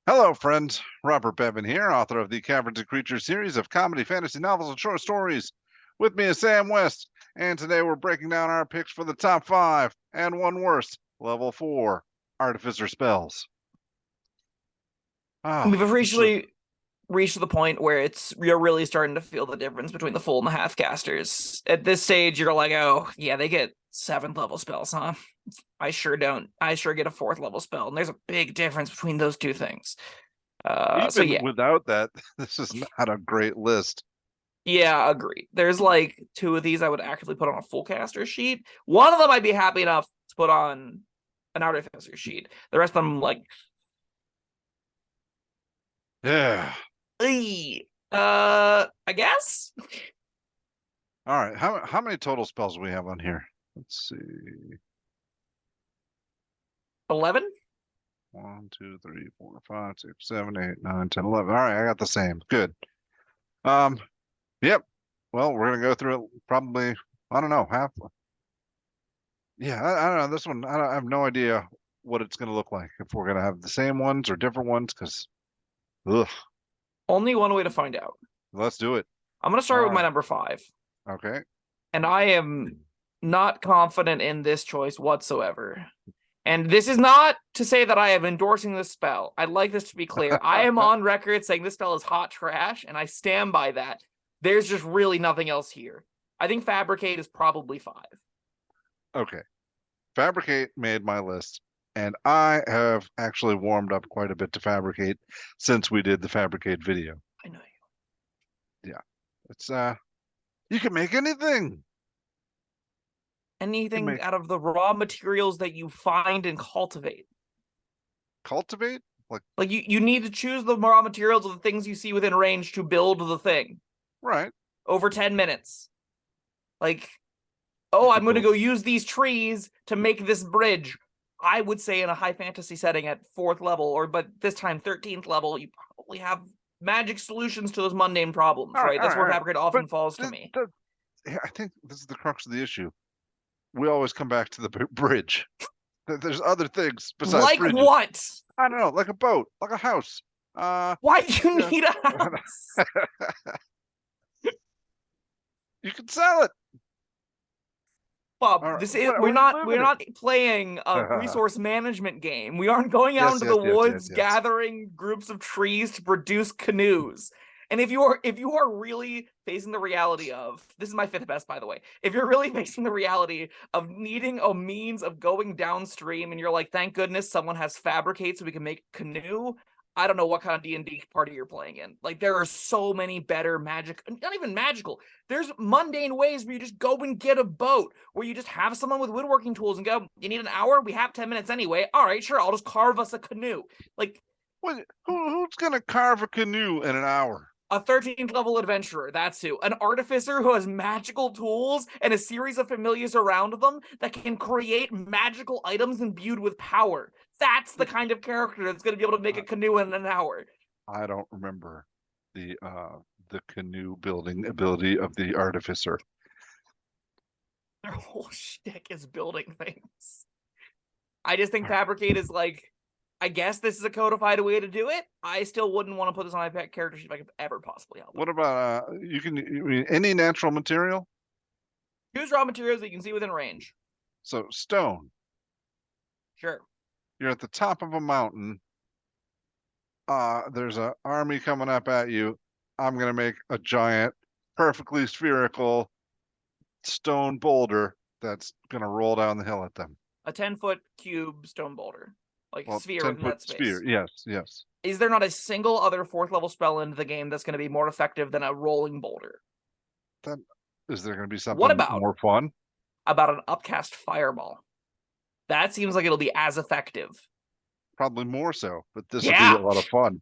Hello, friends. Robert Bevan here, author of the Caverns Creatures series of comedy, fantasy novels, and short stories. With me is Sam West, and today we're breaking down our picks for the top 5 and one worst, level 4, Artificer Spells. We've This is officially reached the point where you're really starting to feel the difference between the full and the half casters. At this stage, you're like, oh yeah, they get 7th level spells, huh? I sure don't. I sure get a 4th level spell, and there's a big difference between those two things. So even yeah, without that, this is not a great list. yeah, agree. There's like 2 of these I would actively put on a full caster sheet. One of them I'd be happy enough to put on an artificer sheet. The rest of them, like, Yeah. I guess. All right. How many total spells do we have on here? Let's see. 11. 1, 2, 3, 4, 5, 6, 7, 8, 9, 10, 11. All right, I got the same. Good. Um, Yep. Well, we're gonna go through it probably, I don't know, half. Yeah, I don't know. This one, I have no idea what it's gonna look like. If we're gonna have the same ones or different ones, because, ugh, Only one way to find out. let's do it. I'm going to All start with my right. number 5. Okay. And I am not confident in this choice whatsoever. And this is not to say that I am endorsing this spell. I'd like this to be clear. I am on record saying this spell is hot trash, and I stand by that. There's just really nothing else here. I think Fabricate is probably 5. Okay. Fabricate made my list, and I have actually warmed up quite a bit to Fabricate since we did the Fabricate video. I know you. Yeah. It's you can make anything. Anything out of the raw materials that you find and cultivate. Cultivate? Like you need to choose the raw materials of the things you see within range to build the thing. Right. Over 10 minutes. Like, You oh, I'm could going to build. go use these trees to make this bridge. I would say in a high fantasy setting at 4th level, but this time 13th level, you probably have magic solutions to those mundane problems, All right, right? all That's right, where all right. Fabricate But often falls to the, me. the, yeah, I think this is the crux of the issue. We always come back to the bridge. There's other things besides Like bridges. what? I don't know, like a boat, like a house. Why do you Yeah. need a house? You can sell it. Bob, All right, this is what we're are you not living we're it? not playing a resource management game. We aren't going out Yes, into yes, the yes, yes, woods yes. gathering groups of trees to produce canoes. And if you are really facing the reality of, this is my 5th best, by the way, if you're really facing the reality of needing a means of going downstream and you're like, thank goodness someone has Fabricate so we can make a canoe, I don't know what kind of D&D party you're playing in. Like, there are so many better magic, not even magical, there's mundane ways where you just go and get a boat, where you just have someone with woodworking tools and go, you need an hour? We have 10 minutes anyway. All right, sure, I'll just carve us a canoe. Like, Who's gonna carve a canoe in an hour? a 13th level adventurer, that's who. An artificer who has magical tools and a series of familiars around them that can create magical items imbued with power. That's the kind of character that's going to be able to make a canoe in an hour. I don't remember the canoe building ability of the artificer. Their whole shtick is building things. I just think Fabricate is like, I guess this is a codified way to do it. I still wouldn't want to put this on my character sheet if I could ever possibly help it. What about any natural material? Choose raw materials that you can see within range. So stone. Sure. You're at the top of a mountain. There's an army coming up at you. I'm gonna make a giant, perfectly spherical stone boulder that's gonna roll down the hill at them. A 10-foot cube stone boulder. Like, Well, sphere 10 in foot that space. sphere. Yes, yes. Is there not a single other 4th level spell in the game that's going to be more effective than a rolling boulder? Is there gonna be something What about more fun? an upcast fireball? That seems like it'll be as effective. Probably more so, but this will be Yeah. a lot of fun.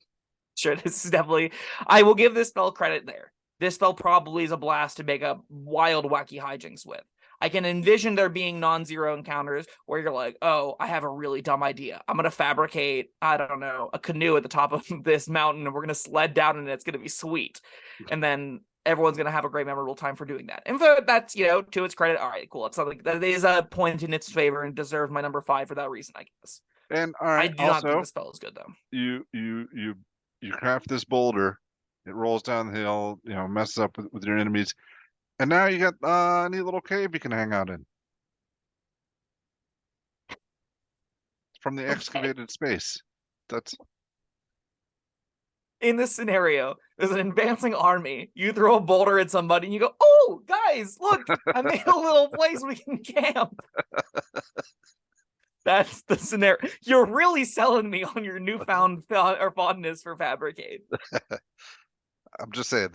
Sure, this is definitely... I will give this spell credit there. This spell probably is a blast to make a wild, wacky hijinks with. I can envision there being non-zero encounters where you're like, oh, I have a really dumb idea. I'm going to fabricate, I don't know, a canoe at the top of this mountain, and we're going to sled down, and it's going to be sweet. And then everyone's going to have a great, memorable time for doing that. And that's, to its credit, all right, cool. It's something that is a point in its favor and deserves my number 5 for that reason, I guess. And all I right, do not think also the spell is good though. you craft this boulder. It rolls down the hill, messes up with your enemies, and now you got a neat little cave you can hang out in from the Okay. excavated space. That's In this scenario, there's an advancing army. You throw a boulder at somebody and you go, "Oh, guys, look! I made a little place we can camp." That's the scenario. You're really selling me on your newfound fondness for Fabricate. I'm just saying.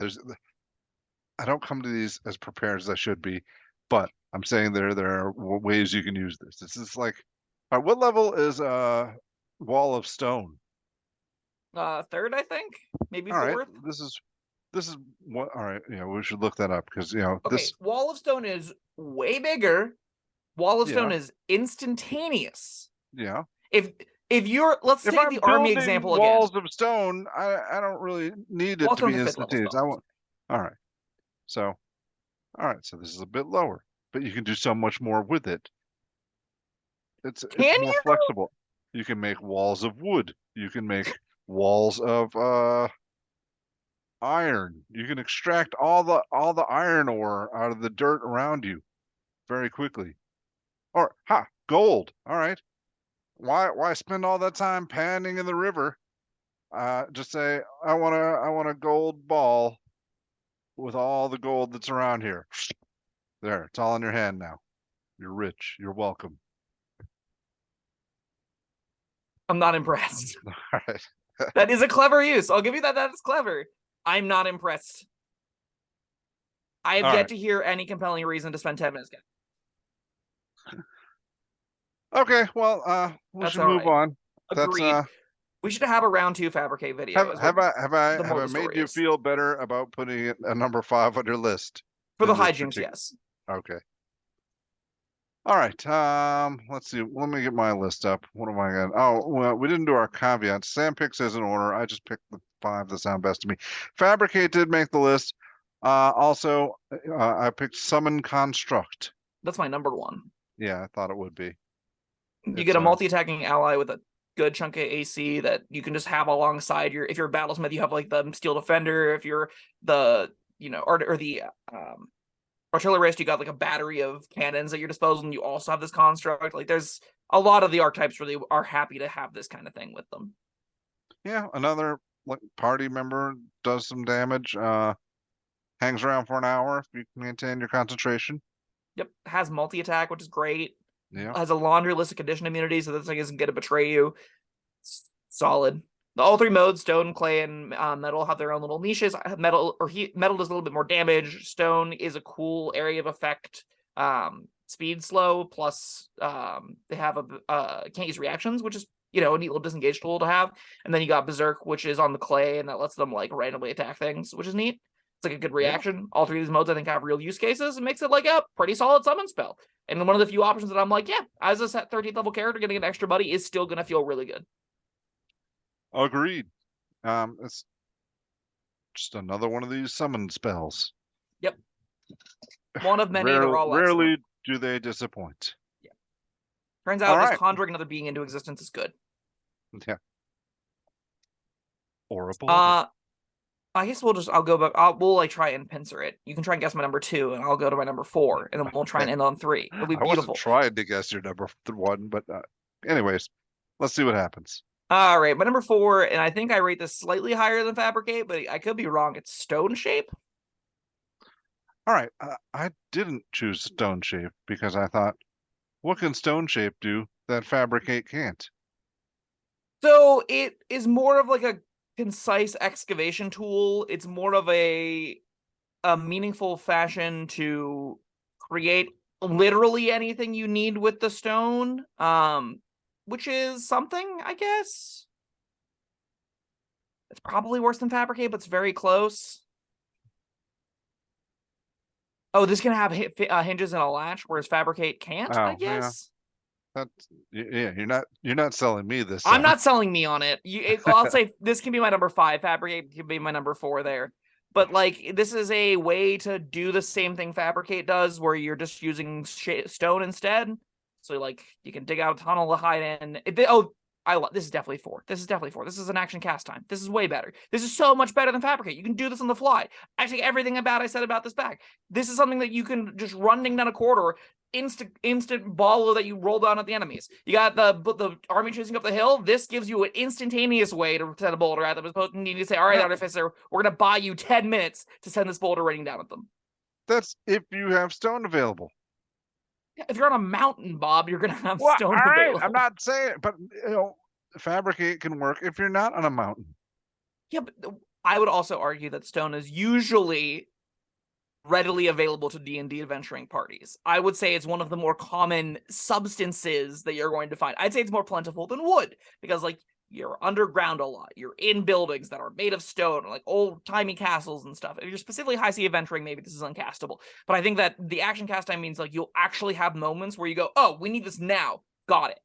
I don't come to these as prepared as I should be, but I'm saying there are ways you can use this. This is like, all right, what level is Wall of Stone? Third, I think, maybe All right, fourth. this is what. All right, we should look that up because Okay, Wall of Stone is way bigger. Wall of Stone yeah, is instantaneous. yeah. If you're, let's If take I'm the army building example again. walls of stone, I don't really need Wall it of to be Stone's a fifth level instantaneous. spell. I want. All right, so all right, so this is a bit lower, but you can do so much more with it. It's Can more you? flexible. You can make walls of wood. You can make walls of iron. You can extract all the iron ore out of the dirt around you very quickly. Or gold. All right. Why spend all that time panning in the river? Just say I want a gold ball with all the gold that's around here. There, it's all in your hand now. You're rich. You're welcome. I'm not impressed. All right. That is a clever use. I'll give you that. That is clever. I'm not impressed. I have All yet right. to hear any compelling reason to spend 10 minutes again. Okay, well, we That's should all move right. on. That's Agreed. We should have a round 2 Fabricate video. have Is what have I have I the have moral I of the made story you is. feel better about putting it a number 5 on your list For the in this hijinks, particular? yes. Okay. All right. Let's see. Let me get my list up. What am I going? Oh, well, we didn't do our caveats. Sam picks as an order. I just picked the 5 that sound best to me. Fabricate did make the list. Also, I picked Summon Construct. That's my number 1. Yeah, I thought it would be. You get a multi-attacking ally with a good chunk of AC that you can just have alongside your. If you're a battlesmith, you have like the Steel Defender. If you're the or the artillerist, you got like a battery of cannons at your disposal, and you also have this construct. Like there's a lot of the archetypes really are happy to have this kind of thing with them. Yeah, another like party member does some damage. Hangs around for an hour if you maintain your concentration. Yep, has multi-attack, which is great. Yeah. Has a laundry list of condition immunity, so this thing isn't going to betray you. It's solid. All 3 modes, stone, clay, and metal, have their own little niches. Metal metal does a little bit more damage. Stone is a cool area of effect. Speed slow, plus they have can't use reactions, which is a neat little disengage tool to have. And then you got Berserk, which is on the clay, and that lets them like randomly attack things, which is neat. It's like a good reaction. Yeah. All 3 of these modes, I think, have real use cases. It makes it like a pretty solid summon spell. And one of the few options that I'm like, yeah, as a set 13th level character, getting an extra buddy is still going to feel really good. Agreed. It's just another one of these summon spells. Yep. One of many that are all rarely excellent. do they disappoint. Yeah. Turns out just conjuring another being into existence is good. Yeah. Or a boulder. I guess I'll go back. We'll like try and pincer it. You can try and guess my number 2, and I'll go to my number 4, and then we'll try and end on 3. It'll be beautiful. I wasn't trying to guess your number 1, but anyways, let's see what happens. All right, my number 4, and I think I rate this slightly higher than Fabricate, but I could be wrong. It's Stone Shape. All right, I didn't choose Stone Shape because I thought, what can Stone Shape do that Fabricate can't? So it is more of like a concise excavation tool. It's more of a meaningful fashion to create literally anything you need with the stone, which is something, I guess. It's probably worse than Fabricate, but it's very close. Oh, this can have hinges and a latch, whereas Fabricate can't, I guess. Yeah. You're not selling me this. I'm not selling me on it. I'll say this can be my number 5. Fabricate can be my number 4 there. But like, this is a way to do the same thing Fabricate does, where you're just using stone instead. So like, you can dig out a tunnel to hide in. This is definitely 4. This is definitely 4. This is an action cast time. This is way better. This is so much better than Fabricate. You can do this on the fly. I take everything I said about this back. This is something that you can just running down a corridor, instant ball that you roll down at the enemies. You got the army chasing up the hill. This gives you an instantaneous way to send a boulder at them, as opposed to needing to say, all right, Artificer, we're going to buy you 10 minutes to send this boulder raining down at them. That's if you have stone available. If you're on a mountain, Bob, you're going to have stone available. I'm not saying, but Fabricate can work if you're not on a mountain. Yeah, but I would also argue that stone is usually readily available to D&D adventuring parties. I would say it's one of the more common substances that you're going to find. I'd say it's more plentiful than wood, because like you're underground a lot. You're in buildings that are made of stone, like old-timey castles and stuff. If you're specifically high sea adventuring, maybe this is uncastable. But I think that the action cast time means like you'll actually have moments where you go, oh, we need this now. Got it.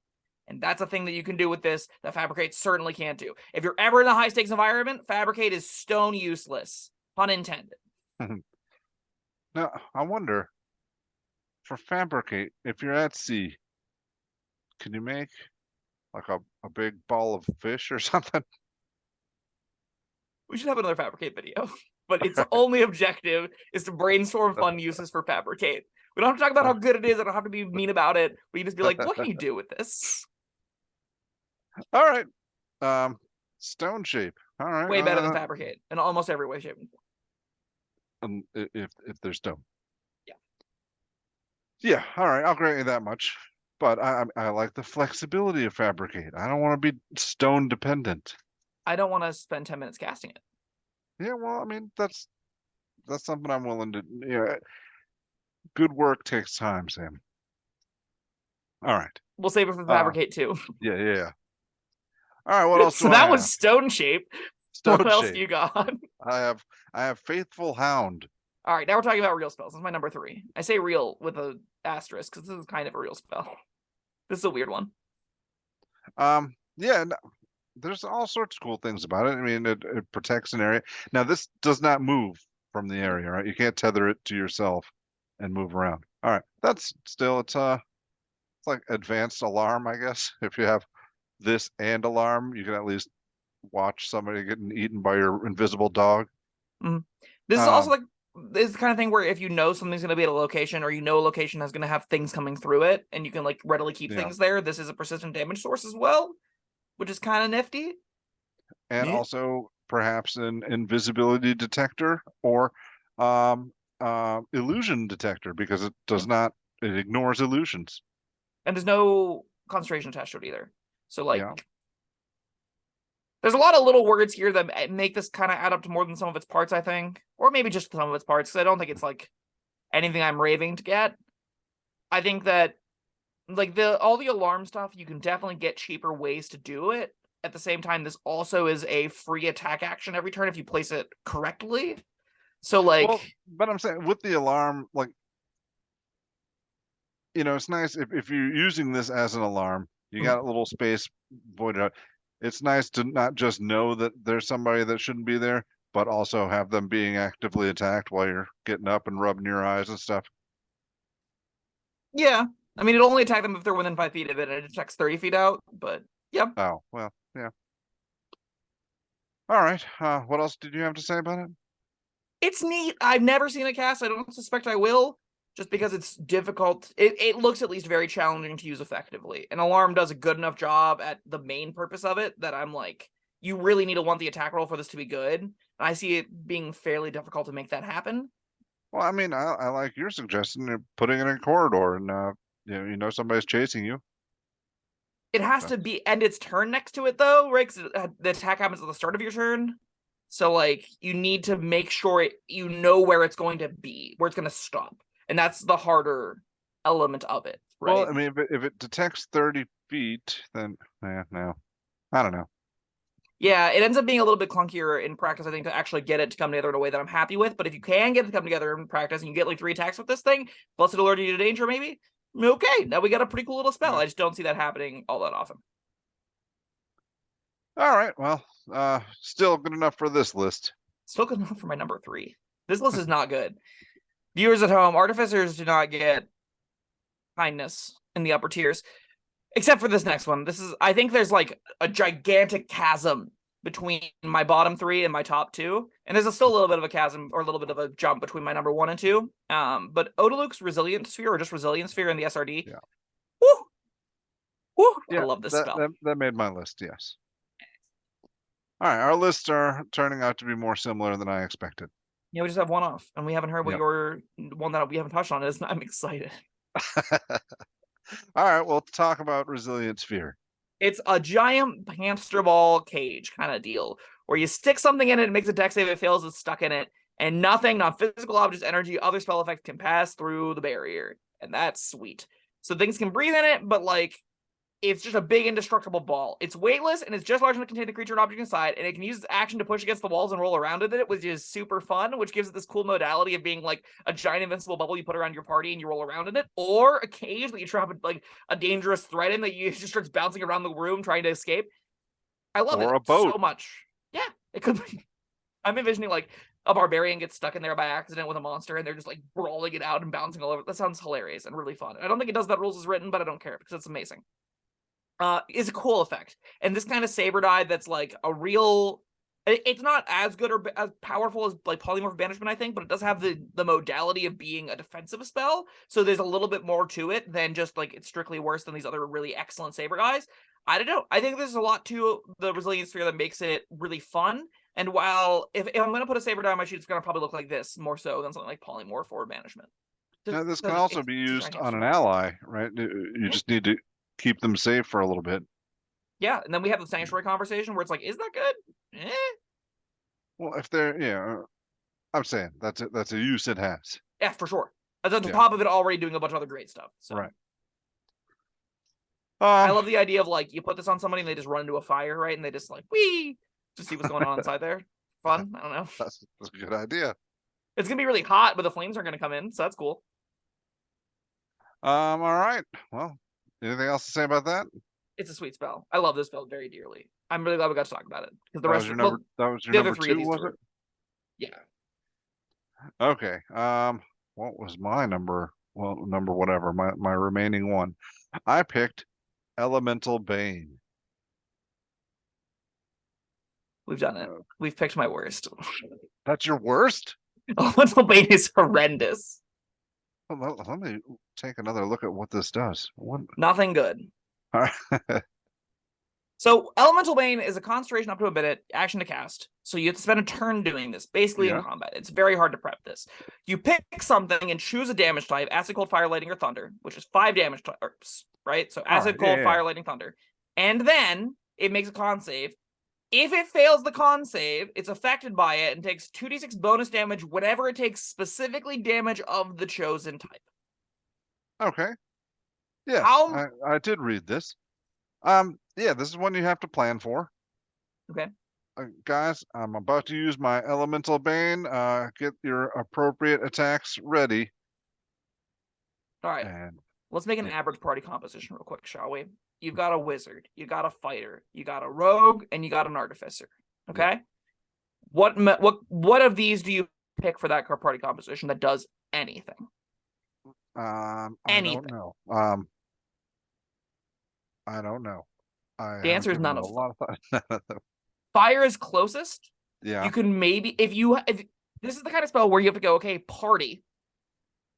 And that's a thing that you can do with this that Fabricate certainly can't do. If you're ever in a high-stakes environment, Fabricate is stone useless. Pun intended. Now, I wonder, for Fabricate, if you're at sea, can you make like a big ball of fish or something? We should have another Fabricate video. But its only objective is to brainstorm fun uses for Fabricate. We don't have to talk about how good it is. I don't have to be mean about it. We can just be like, what can you do with this? All right. Stone shape. All right. Way better than Fabricate in almost every way, shape, and form. If there's stone. Yeah. Yeah. All right. I'll grant you that much. But I like the flexibility of Fabricate. I don't want to be stone dependent. I don't want to spend 10 minutes casting it. Yeah. Well, I mean, that's something I'm willing to. Yeah. Good work takes time, Sam. All right. We'll save it for Fabricate too. Yeah. All right. What else? So that was stone shape. Stone what else shape. do you got? I have Faithful Hound. All right, now we're talking about real spells. This is my number 3. I say real with an asterisk because this is kind of a real spell. This is a weird one. Yeah. There's all sorts of cool things about it. I mean, it protects an area. Now, this does not move from the area, right? You can't tether it to yourself and move around. All right. That's still it's like advanced alarm, I guess. If you have this and alarm, you can at least watch somebody getting eaten by your invisible dog. Mm-hmm. This is also like this kind of thing where if you know something's going to be at a location, or you know a location is going to have things coming through it, and you can like readily keep things there. This is a persistent damage source as well, which is kind of nifty. And also perhaps an invisibility detector or illusion detector, because it does not, it ignores illusions. And there's no concentration attached to it either. So like there's a lot of little words here that make this kind of add up to more than some of its parts, I think. Or maybe just some of its parts, because I don't think it's like anything I'm raving to get. I think that like all the alarm stuff, you can definitely get cheaper ways to do it. At the same time, this also is a free attack action every turn if you place it correctly. So like, well, but I'm saying with the alarm, like, it's nice if you're using this as an alarm, you got a little space voided out. It's nice to not just know that there's somebody that shouldn't be there, but also have them being actively attacked while you're getting up and rubbing your eyes and stuff. Yeah. I mean, it'll only attack them if they're within 5 feet of it, and it attacks 30 feet out, but yeah. Oh, well, yeah. All right. What else did you have to say about it? It's neat. I've never seen it cast. I don't suspect I will, just because it's difficult. It looks at least very challenging to use effectively. And Alarm does a good enough job at the main purpose of it that I'm like, you really need to want the attack roll for this to be good. And I see it being fairly difficult to make that happen. Well, I mean, I like your suggestion of putting it in a corridor and, somebody's chasing you. It has to be end its turn next to it, though, right? Because the attack happens at the start of your turn. So, like, you need to make sure you know where it's going to be, where it's going to stop. And that's the harder element of it, right? Well, I mean, if it detects 30 feet, then, no. I don't know. Yeah, it ends up being a little bit clunkier in practice, I think, to actually get it to come together in a way that I'm happy with. But if you can get it to come together in practice and you get, like, 3 attacks with this thing, plus it alerted you to danger, maybe, okay, now we got a pretty cool little spell. I just don't see that happening all that often. All right, well, still good enough for this list. Still good enough for my number 3. This list is not good. Viewers at home, artificers do not get kindness in the upper tiers. Except for this next one. I think there's like a gigantic chasm between my bottom 3 and my top 2. And there's still a little bit of a chasm or a little bit of a jump between my number 1 and 2. But Odaluk's Resilient Sphere, or just Resilient Sphere in the SRD. Yeah. Woo! Woo! Yeah, I love this spell. That made my list, yes. All right, our lists are turning out to be more similar than I expected. Yeah, we just have one off, and we haven't heard what Yep. your one that we haven't touched on is. I'm excited. All right, well, talk about Resilient Sphere. It's a giant hamster ball cage kind of deal where you stick something in it, it makes a dex save, it fails, it's stuck in it, and nothing, non-physical objects, energy, other spell effects can pass through the barrier, and that's sweet. So things can breathe in it, but like it's just a big indestructible ball. It's weightless and it's just large enough to contain the creature and object inside, and it can use its action to push against the walls and roll around with it, which is super fun, which gives it this cool modality of being like a giant invincible bubble you put around your party and you roll around in it, or a cage that you trap like a dangerous threat in that you just starts bouncing around the room trying to escape. I love Or it a boat. so much. Yeah, it could be. I'm envisioning like a barbarian gets stuck in there by accident with a monster and they're just like brawling it out and bouncing all over. That sounds hilarious and really fun. I don't think it does that rules as written, but I don't care because it's amazing. Is a cool effect. And this kind of saber die that's like a real, it's not as good or as powerful as like polymorph banishment, I think, but it does have the modality of being a defensive spell. So there's a little bit more to it than just like it's strictly worse than these other really excellent saber dies. I don't know. I think there's a lot to the Resilient Sphere that makes it really fun. And while if I'm going to put a saber die on my sheet, it's going to probably look like this more so than something like polymorph or banishment. Now, this can also be used on an ally, right? You just need to keep them safe for a little bit. Yeah, and then we have the sanctuary conversation where it's like, is that good? Well, if they're, yeah, I'm saying that's a use it has. Yeah, for sure. That's on top of it already doing a bunch of other great stuff. So. Right. I love the idea of like you put this on somebody and they just run into a fire, right? And they just like wee to see what's going on inside there. Fun. I don't know. That's a good idea. It's gonna be really hot, but the flames aren't gonna come in, so that's cool. All right. Well, anything else to say about that? It's a sweet spell. I love this spell very dearly. I'm really glad we got to talk about it because the That rest was your of number. That was your the number other 3 two, of these was were, it? yeah. Okay. What was my number? Well, number whatever. My remaining one. I picked Elemental Bane. We've done it. We've picked my worst. That's your worst? Elemental Bane is horrendous. Well, let me take another look at what this does. What? Nothing good. All right. So Elemental Bane is a concentration up to a minute, action to cast. So you have to spend a turn doing this, basically in combat. It's very hard to prep this. You pick something and choose a damage type, acid, cold, fire, lightning, or thunder, which is 5 damage types, right? So acid, cold, fire, lightning, thunder. And then it makes a con save. If it fails the con save, it's affected by it and takes 2d6 bonus damage whenever it takes specifically damage of the chosen type. Okay. Yeah, I did read this. Yeah, this is one you have to plan for. Okay. Guys, I'm about to use my Elemental Bane. Get your appropriate attacks ready. All right. And let's make an average party composition real quick, shall we? You've got a wizard, you got a fighter, you got a rogue, and you got an artificer. Okay. Yeah. What of these do you pick for that party composition that does anything? I don't know. I don't know. The answer is none of them. Fire is closest. Yeah. You can maybe if this is the kind of spell where you have to go, okay, party.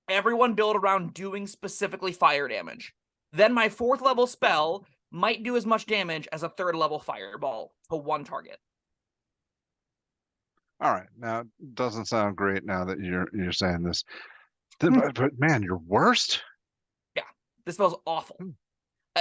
Everyone build around doing specifically fire damage. Then my 4th level spell might do as much damage as a 3rd level fireball to one target. All right. Now, it doesn't sound great now that you're saying this. But man, you're worst? Yeah. This spell's awful.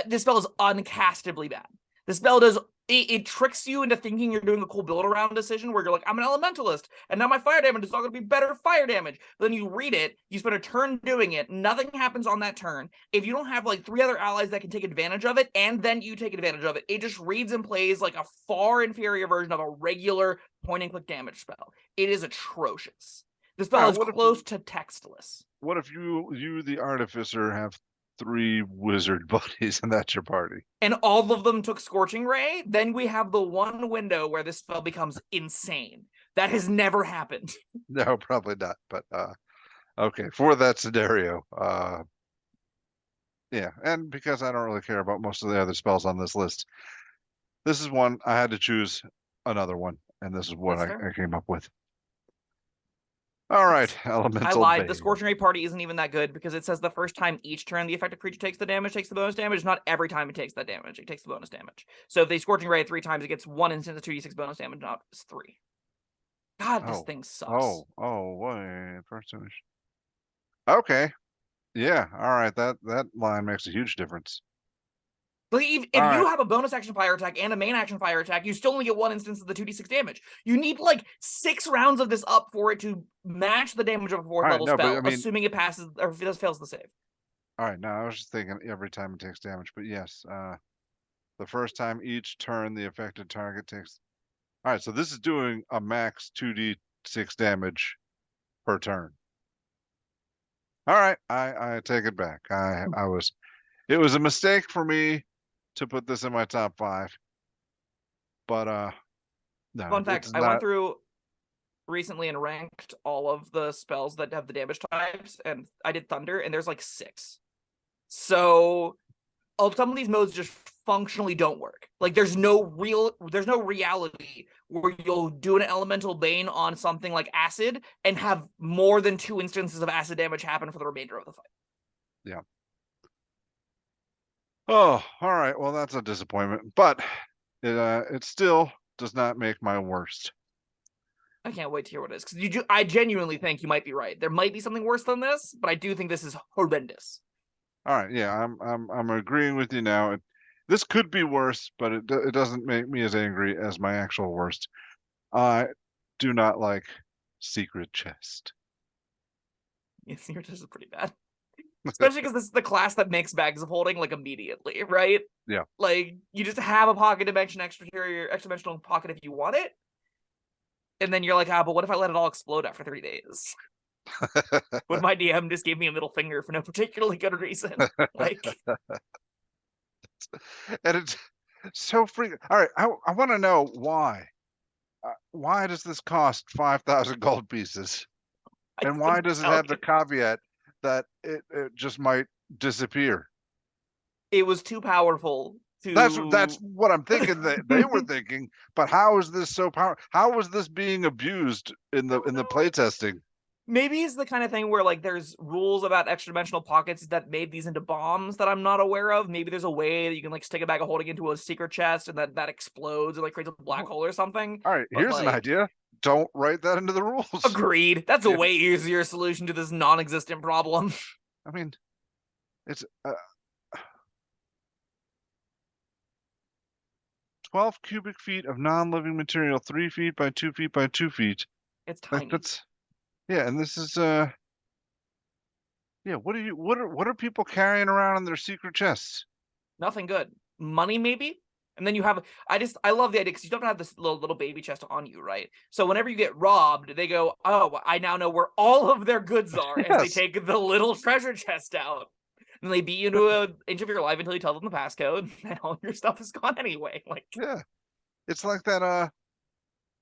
This spell is uncastably bad. This spell does it tricks you into thinking you're doing a cool build around decision where you're like, I'm an elementalist, and now my fire damage is all going to be better fire damage. Then you read it, you spend a turn doing it, nothing happens on that turn. If you don't have like 3 other allies that can take advantage of it, and then you take advantage of it, it just reads and plays like a far inferior version of a regular point and click damage spell. It is atrocious. The spell is close to textless. What if you the artificer have 3 wizard buddies and that's your party? And all of them took Scorching Ray? Then we have the one window where this spell becomes insane. That has never happened. No, probably not. But okay, for that scenario, Yeah, and because I don't really care about most of the other spells on this list, this is one I had to choose another one, and this is what That's I fair. came up with. All right, I Elemental lied. The Bane. Scorching Ray party isn't even that good because it says the first time each turn the affected creature takes the damage, takes the bonus damage. Not every time it takes that damage. It takes the bonus damage. So if they Scorching Ray 3 times, it gets 1 instance of 2d6 bonus damage, not 3. God, this thing sucks. Wait, first image. Okay, yeah, all right, that line makes a huge difference. Like if All you right, have a bonus action fire attack and a main action fire attack, you still only get 1 instance of the 2d6 damage. You need like 6 rounds of this up for it to match the damage of a 4th all right, level no, but I spell, mean, assuming it passes or fails the save. all right, no, I was just thinking every time it takes damage, but yes, the first time each turn the affected target takes. All right, so this is doing a max 2d6 damage per turn. All right, I take it back. It was a mistake for me to put this in my top 5, but no, Fun fact, it's I went not. through recently and ranked all of the spells that have the damage types, and I did Thunder, and there's like 6. So some of these modes just functionally don't work. Like there's no reality where you'll do an elemental bane on something like acid and have more than 2 instances of acid damage happen for the remainder of the fight. Yeah. Oh, all right. Well, that's a disappointment, but it still does not make my worst. I can't wait to hear what it is because I genuinely think you might be right. There might be something worse than this, but I do think this is horrendous. All right, yeah, I'm agreeing with you now. This could be worse, but it doesn't make me as angry as my actual worst. I do not like Secret Chest. Yes, yours is pretty bad. Especially because this is the class that makes bags of holding like immediately, right? Yeah. Like you just have a pocket dimension extra dimensional pocket if you want it, and then you're like, but what if I let it all explode after 3 days? Would my DM just give me a middle finger for no particularly good reason? Like, And it's so freaking. All right, I want to know why. Why does this cost 5,000 gold pieces? I And why couldn't does it tell have the you. caveat that it just might disappear? It was too powerful That's to. what I'm thinking that they were thinking. But how is this so powerful? How was this being abused in the Oh, no. playtesting? Maybe it's the kind of thing where like there's rules about extra dimensional pockets that made these into bombs that I'm not aware of. Maybe there's a way that you can like stick a bag of holding into a secret chest and that explodes or like creates a black hole or something. All right, But here's an like, idea. Don't write that into the rules. agreed. That's a Yeah, way easier solution to this non-existent problem. I mean, it's 12 cubic feet of non-living material, 3 feet by 2 feet by 2 feet. It's Like tiny. that's yeah, and this is yeah. What are people carrying around in their secret chests? Nothing good. Money maybe. And then you have I love the idea because you don't have this little baby chest on you, right? So whenever you get robbed, they go, oh, I now know where all of their goods are as they Yes, take the little treasure chest out. And they beat you to an inch of your life until you tell them the passcode, and all your stuff is gone anyway. Like, yeah. It's like that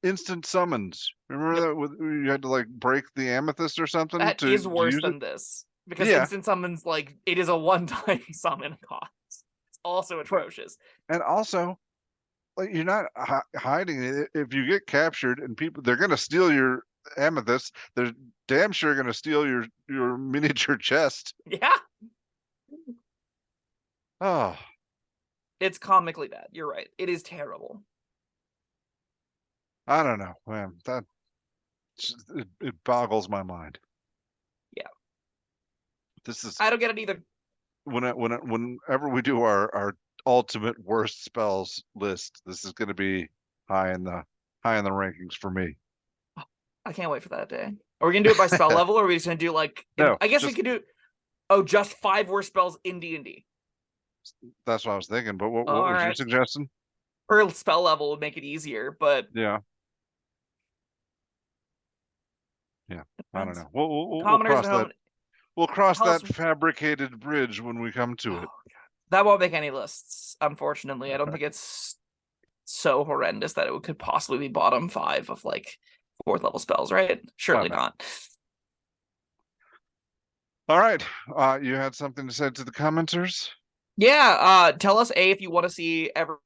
instant summons. Remember yep, that you had to like break the amethyst or something that to is worse use it? than this because Yeah, instant summons like it is a one-time summon cost. It's also atrocious. and also like you're not hiding it. If you get captured and people they're gonna steal your amethyst, they're damn sure gonna steal your miniature chest. Yeah, Oh, it's comically bad. You're right. It is terrible. I don't know, man. It boggles my mind. Yeah, This is I don't get it either. whenever we do our ultimate worst spells list, this is going to be high in the rankings for me. I can't wait for that day. Are we gonna do it by spell level, or are we just gonna do like? No, I guess we just could do. Oh, just 5 worst spells in D&D. that's what I was thinking. But what All was your right, suggestion? or spell level would make it easier, but Yeah, yeah. I don't depends. know. We'll Commoners cross at that. home. We'll cross Tell us. that fabricated bridge when we come to Oh, it. that won't make any lists, unfortunately. I don't Okay. think it's so horrendous that it could possibly be bottom 5 of like 4th level spells, right? Surely Okay. not. All right. You had something to say to the commenters? Yeah, tell us if you want to see every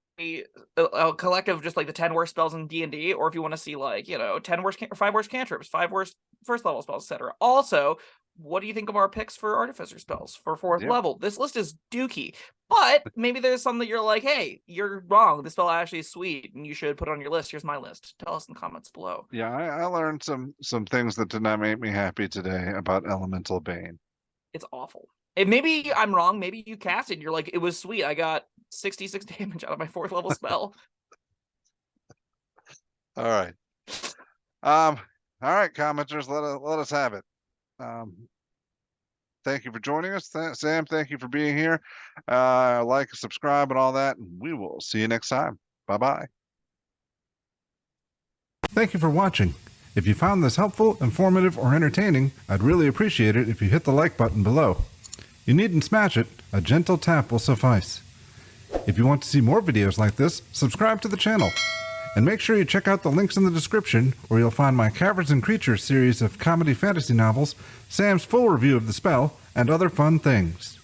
a collective just like the 10 worst spells in D&D, or if you want to see like, 10 worst or 5 worst cantrips, 5 worst first level spells, etc. Also, what do you think of our picks for Artificer spells for 4th Yep. level? This list is dookie, but maybe there's some that you're like, hey, you're wrong. This spell actually is sweet, and you should put it on your list. Here's my list. Tell us in the comments below. Yeah, I learned some things that did not make me happy today about Elemental Bane. It's awful. And maybe I'm wrong. Maybe you cast it and you're like, it was sweet. I got 66 damage out of my 4th level spell. All right. All right, commenters, let us have it. Thank you for joining us. Sam, thank you for being here. Like, subscribe, and all that. And we will see you next time. Bye-bye. Thank you for watching. If you found this helpful, informative, or entertaining, I'd really appreciate it if you hit the like button below. You needn't smash it. A gentle tap will suffice. If you want to see more videos like this, subscribe to the channel. And make sure you check out the links in the description, where you'll find my Caverns Creatures series of comedy fantasy novels, Sam's full review of the spell, and other fun things.